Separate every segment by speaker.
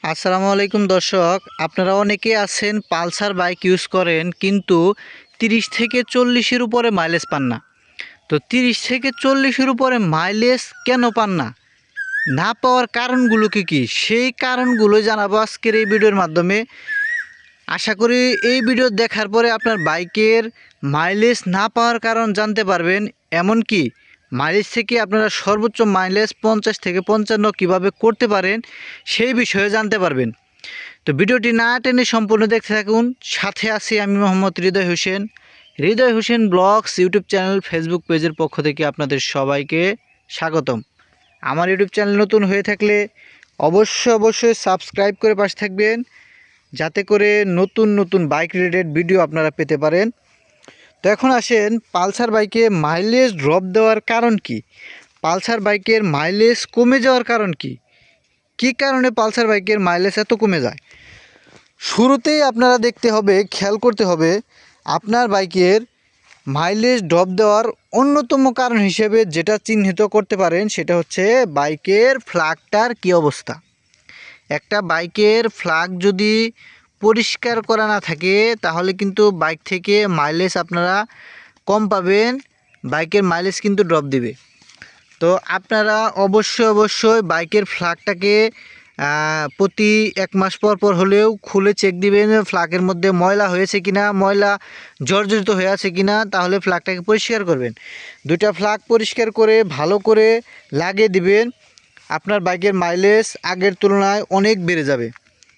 Speaker 1: আসসালামু আলাইকুম দর্শক, আপনারা অনেকে আছেন পালসার বাইক ইউজ করেন কিন্তু 30 থেকে 40-এর উপরে মাইলেজ পান না। তো 30 থেকে 40-এর উপরে মাইলেজ কেন পান না, না পাওয়ার কারণগুলো কী সেই কারণগুলো জানাবো আজকের এই ভিডিওর মাধ্যমে। আশা করি এই ভিডিও দেখার পরে আপনার বাইকের মাইলেজ না পাওয়ার কারণ জানতে পারবেন, এমনকি মাইলেজ থেকে আপনারা সর্বোচ্চ মাইলেজ 50 থেকে 55 কীভাবে করতে পারেন সেই বিষয়ে জানতে পারবেন। তো ভিডিওটি না টেনে সম্পূর্ণ দেখতে থাকুন। সাথে আছি আমি Mohammad Hridoy Hossain blogs YouTube channel, Facebook পেজের পক্ষ থেকে আপনাদের সবাইকে স্বাগতম। আমার ইউটিউব চ্যানেল নতুন হয়ে থাকলে অবশ্যই সাবস্ক্রাইব করে পাশে থাকবেন, যাতে করে নতুন নতুন বাইক রিলেটেড ভিডিও আপনারা পেতে পারেন। তো এখন আসেন পালসার বাইকে মাইলেজ ড্রপ দেওয়ার কারণ কি, পালসার বাইকের মাইলেজ কমে যাওয়ার কারণ কি, কী কারণে পালসার বাইকের মাইলেজ এত কমে যায়। শুরুতেই আপনারা দেখতে হবে, খেয়াল করতে হবে আপনার বাইকের মাইলেজ ড্রপ দেওয়ার অন্যতম কারণ হিসেবে যেটা চিহ্নিত করতে পারেন সেটা হচ্ছে বাইকের ফ্ল্যাগটার কী অবস্থা। একটা বাইকের ফ্ল্যাগ যদি পরিষ্কার করা না থাকে তাহলে কিন্তু বাইক থেকে মাইলেজ আপনারা কম পাবেন, বাইকের মাইলেজ কিন্তু ড্রপ দিবে। তো আপনারা অবশ্যই বাইকের ফ্ল্যাগটাকে প্রতি 1 মাস পর হলেও খুলে চেক দিবেন ফ্ল্যাগের মধ্যে ময়লা হয়েছে কিনা, ময়লা জর্জরিত হয়ে আছে কিনা, তাহলে ফ্ল্যাগটাকে পরিষ্কার করবেন। 2টা ফ্ল্যাগ পরিষ্কার করে ভালো করে লাগিয়ে দিবেন, আপনার বাইকের মাইলেজ আগের তুলনায় অনেক বেড়ে যাবে।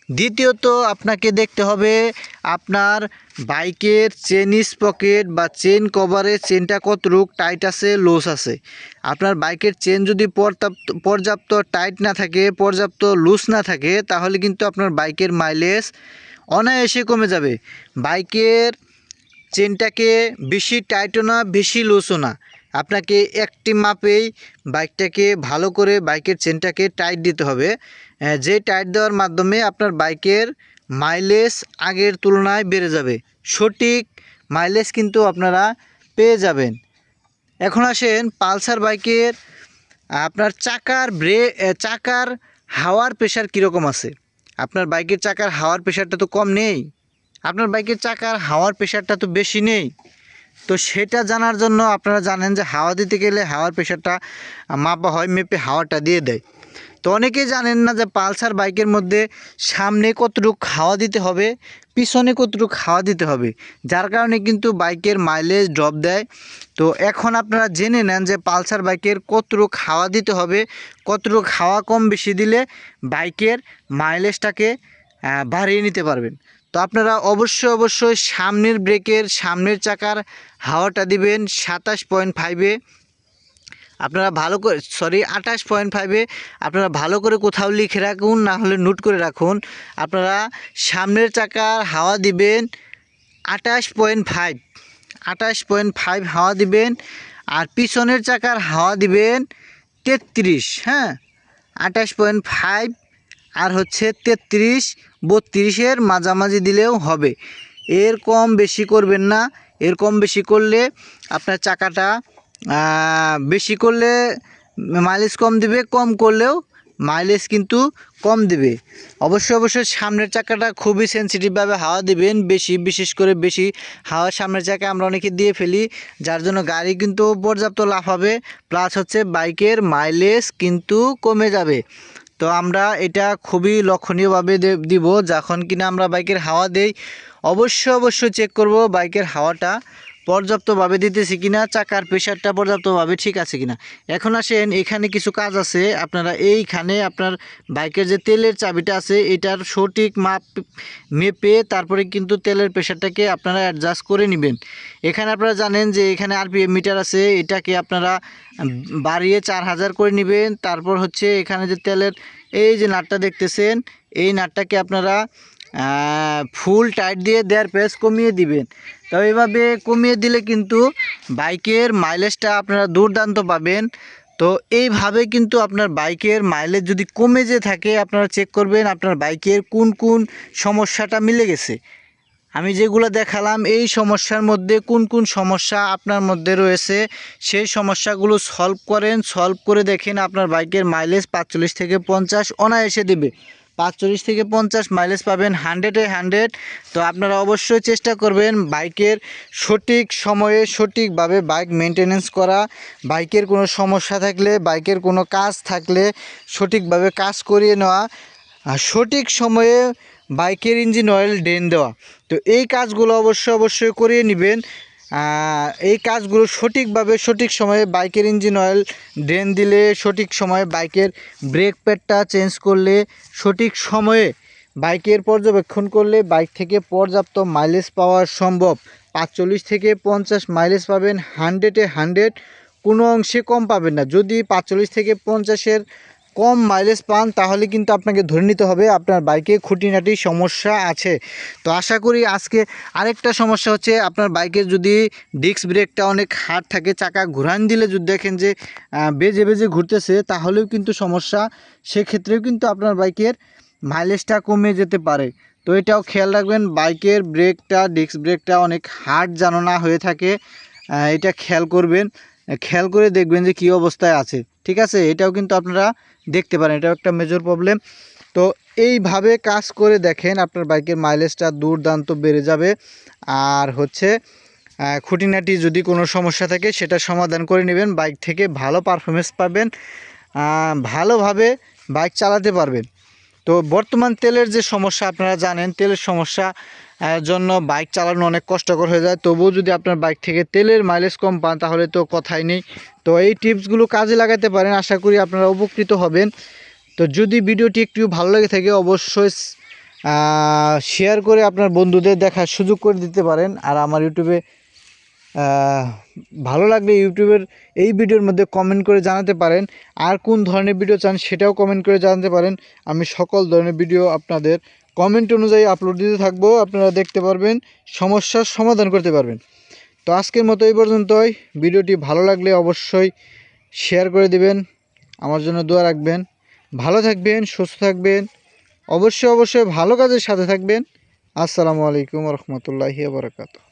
Speaker 1: দ্বিতীয়ত আপনাকে দেখতে হবে আপনার বাইকের চেন স্পকেট বা চেন কভারের চেনটা কতটুকু টাইট আছে, লুজ আছে। আপনার বাইকের চেন যদি পর্যাপ্ত টাইট না থাকে, পর্যাপ্ত লুজ না থাকে, তাহলে কিন্তু আপনার বাইকের মাইলেজ অনায়াসে কমে যাবে। বাইকের চেনটাকে বেশি টাইটও না বেশি লুজও না, আপনাকে একটি মাপেই বাইকটাকে ভালো করে বাইকের চেনটাকে টাইট দিতে হবে, যে টাইট দেওয়ার মাধ্যমে আপনার বাইকের মাইলেজ আগের তুলনায় বেড়ে যাবে, সঠিক মাইলেজ কিন্তু আপনারা পেয়ে যাবেন। এখন আসেন পালসার বাইকের আপনার চাকার হাওয়ার প্রেশার কীরকম আছে। আপনার বাইকের চাকার হাওয়ার প্রেশারটা তো কম নেই, আপনার বাইকের চাকার হাওয়ার প্রেশারটা তো বেশি নেই। তো সেটা জানার জন্য আপনারা জানেন যে হাওয়া দিতে গেলে হাওয়ার প্রেশারটা মাপা হয়, মেপে হাওয়াটা দিয়ে দেয়। তো অনেকেই জানেন না যে পালসার বাইকের মধ্যে সামনে কতটুকু হাওয়া দিতে হবে, পিছনে কতটুকু হাওয়া দিতে হবে, যার কারণে কিন্তু বাইকের মাইলেজ ড্রপ দেয়। তো এখন আপনারা জেনে নেন যে পালসার বাইকের কতটুকু হাওয়া দিতে হবে, কতটুকু হাওয়া কম বেশি দিলে বাইকের মাইলেজটাকে বাড়িয়ে নিতে পারবেন। তো আপনারা অবশ্যই সামনের ব্রেকের সামনের চাকার হাওয়াটা দিবেন 27.5-এ, আপনারা ভালো করে 28.5-এ আপনারা ভালো করে কোথাও লিখে রাখুন, না হলে নোট করে রাখুন। আপনারা সামনের চাকার হাওয়া দিবেন 28.5 হাওয়া দিবেন, আর পিছনের চাকার হাওয়া দিবেন 33। হ্যাঁ, 28.5 আর হচ্ছে 33-32-এর মাঝামাঝি দিলেও হবে, এর কম বেশি করবেন না। এর কম বেশি করলে আপনার চাকাটা বেশি করলে মাইলেজ কম দিবে, কম করলেও মাইলেজ কিন্তু কম দিবে। অবশ্যই সামনের চাকাটা খুবই সেন্সিটিভভাবে হাওয়া দিবেন, বিশেষ করে বেশি হাওয়া সামনের চাকা আমরা অনেকে দিয়ে ফেলি, যার জন্য গাড়ি কিন্তু পর্যাপ্ত লাফাবে, প্লাস হচ্ছে বাইকের মাইলেজ কিন্তু কমে যাবে। তো আমরা এটা খুবই লক্ষণীয়ভাবে দিব, যখন কিনা আমরা বাইকের হাওয়া দেই অবশ্যই চেক করব বাইকের হাওয়াটা পর্যাপ্তভাবে দিতেছি কিনা, চাকার প্রেশারটা পর্যাপ্তভাবে ঠিক আছে কিনা। এখন আসেন এখানে কিছু কাজ আছে, আপনারা এইখানে আপনার বাইকের যে তেলের চাবিটা আছে এটার সঠিক মাপ মেপে তারপরে কিন্তু তেলের প্রেশারটাকে আপনারা অ্যাডজাস্ট করে নেবেন। এখানে আপনারা জানেন যে এখানে আরপিএম মিটার আছে, এটাকে আপনারা বাড়িয়ে 4000 করে নেবেন। তারপর হচ্ছে এখানে যে তেলের এই যে নাটটা দেখতেছেন, এই নাটটাকে আপনারা ফুল টাইট দিয়ে 1.5 পেজ কমিয়ে দিবেন। তো এইভাবে কমিয়ে দিলে কিন্তু বাইকের মাইলেজটা আপনারা দুর্দান্ত পাবেন। তো এইভাবে কিন্তু আপনার বাইকের মাইলেজ যদি কমে যে থাকে, আপনারা চেক করবেন আপনার বাইকের কোন সমস্যাটা মিলে গেছে। আমি যেগুলো দেখালাম এই সমস্যার মধ্যে কোন সমস্যা আপনার মধ্যে রয়েছে, সেই সমস্যাগুলো সলভ করে দেখেন আপনার বাইকের মাইলেজ 45 থেকে 50 অনায়াসে দেবে। 45 থেকে 50 মাইলেজ পাবেন 100-এ 100। তো আপনারা অবশ্যই চেষ্টা করবেন বাইকের সঠিক সময়ে সঠিকভাবে বাইক মেনটেনেন্স করা, বাইকের কোনো সমস্যা থাকলে, বাইকের কোনো কাজ থাকলে সঠিকভাবে কাজ করিয়ে নেওয়া, আর সঠিক সময়ে বাইকের ইঞ্জিন অয়েল ড্রেন দেওয়া। তো এই কাজগুলো অবশ্যই করিয়ে নেবেন। এই কাজগুলো সঠিকভাবে সঠিক সময়ে বাইকের ইঞ্জিন অয়েল ড্রেন দিলে, সঠিক সময়ে বাইকের ব্রেক প্যাডটা চেঞ্জ করলে, সঠিক সময়ে বাইকের পর্যবেক্ষণ করলে বাইক থেকে পর্যাপ্ত মাইলেজ পাওয়া সম্ভব। 45 থেকে 50 মাইলেজ পাবেন 100-এ 100, কোনো অংশে কম পাবেন না। যদি 45 থেকে 50-এর কম মাইলেজ পান তাহলে কিন্তু আপনাকে ধরে নিতে হবে আপনার বাইকে খুঁটিনাটি সমস্যা আছে। তো আশা করি আজকে আরেকটা সমস্যা হচ্ছে আপনার বাইকের যদি ডিস্ক ব্রেকটা অনেক হার্ড থাকে, চাকা ঘুরান দিলে যদি দেখেন যে বেজে বেজে ঘুরতেছে তাহলেও কিন্তু সমস্যা, সেক্ষেত্রেও কিন্তু আপনার বাইকের মাইলেজটা কমে যেতে পারে। তো এটাও খেয়াল রাখবেন, বাইকের ব্রেকটা ডিস্ক ব্রেকটা অনেক হার্ড যেন না হয়ে থাকে, এটা খেয়াল করবেন। খেয়াল করে দেখবেন যে কী অবস্থায় আছে, ঠিক আছে? এটাও কিন্তু আপনারা দেখতে পারেন, এটাও একটা মেজর প্রবলেম। তো এইভাবে কাজ করে দেখেন আপনার বাইকের মাইলেজটা দুর্দান্ত বেড়ে যাবে। আর হচ্ছে খুঁটিনাটি যদি কোনো সমস্যা থাকে সেটা সমাধান করে নেবেন, বাইক থেকে ভালো পারফরমেন্স পাবেন, ভালোভাবে বাইক চালাতে পারবেন। তো বর্তমান তেলের যে সমস্যা আপনারা জানেন, তেলের সমস্যা জন্য বাইক চালানো অনেক কষ্টকর হয়ে যায়। তবুও যদি আপনার বাইক থেকে তেলের মাইলেজ কম পান তাহলে তো কথাই নেই। তো এই টিপসগুলো কাজে লাগাতে পারেন, আশা করি আপনারা উপকৃত হবেন। তো যদি ভিডিওটি একটু ভালো লেগে থাকে অবশ্যই শেয়ার করে আপনার বন্ধুদের দেখার সুযোগ করে দিতে পারেন। আর আমার ইউটিউবে ভালো লাগলে ইউটিউবের এই ভিডিওর মধ্যে কমেন্ট করে জানাতে পারেন। আর কোন ধরনের ভিডিও চান সেটাও কমেন্ট করে জানাতে পারেন। আমি সকল ধরনের ভিডিও আপনাদের কমেন্ট অনুযায়ী আপলোড দিতে থাকবো, আপনারা দেখতে পারবেন, সমস্যার সমাধান করতে পারবেন। তো আজকের মতো এই পর্যন্তই। ভিডিওটি ভালো লাগলে অবশ্যই শেয়ার করে দিবেন, আমার জন্য দোয়া রাখবেন। ভালো থাকবেন, সুস্থ থাকবেন, অবশ্যই ভালো কাজের সাথে থাকবেন। আসসালামু আলাইকুম রহমতুল্লাহি ওয়া বারাকাতুহু।